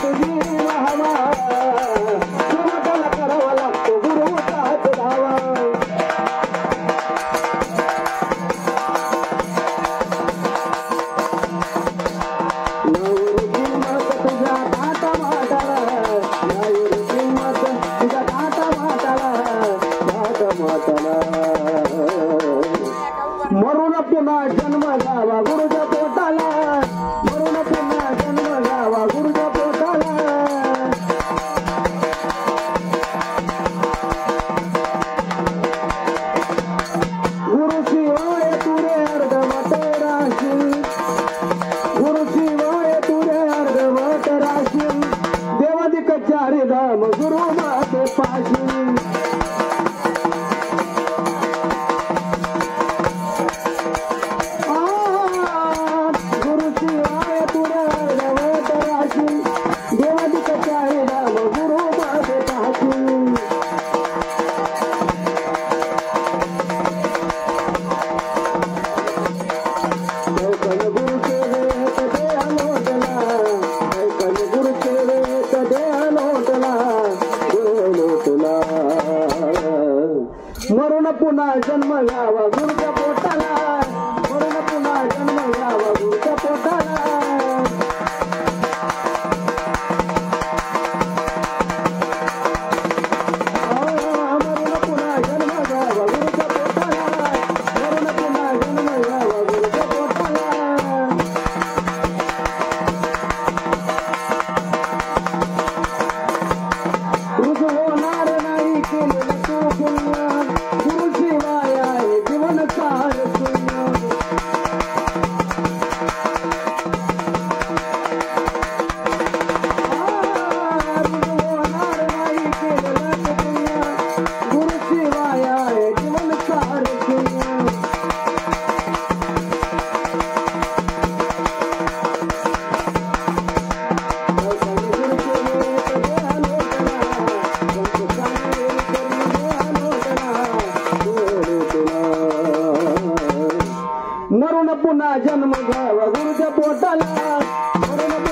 तुझी वाहवा गुरुला करावा लागतो गुरुचा हात धावा नाहीर किंमत तुझ्या ताटा माटाला नाहीर किंमत तुझ्या ताटा माटाला मरून पुन्हा जन्म घ्यावा गुरुच्या पोटाला मरून पुन्हा जन्म घ्यावा गुरुच्या पोटाला गुरु शिवाय तुरे अर्धवट राशील गुरु शिवाय तुरे अर्धवट राशील देवादिक चारी धाम गुरु माते पाशील मरून पुन्हा जन्म घ्यावा गुरुच्या पोटाला मरून पुन्हा जन्म घ्यावा गुरुच्या पोटाला मरून पुन्हा जन्म घ्यावा गुरुच्या पोटाला मरून पुन्हा जन्म घ्यावा गुरुच्या पोटाला रुजू होणार नाही केलेलं तू पुन्हा गुरु शिवाय आहे जीवन सार शून्य होणार नाही केलेलं तू पुन्हा गुरु शिवाय आहे जीवन सार शून्य मरून पुन्हा जन्म घ्यावा गुरुच्या पोटाला मरून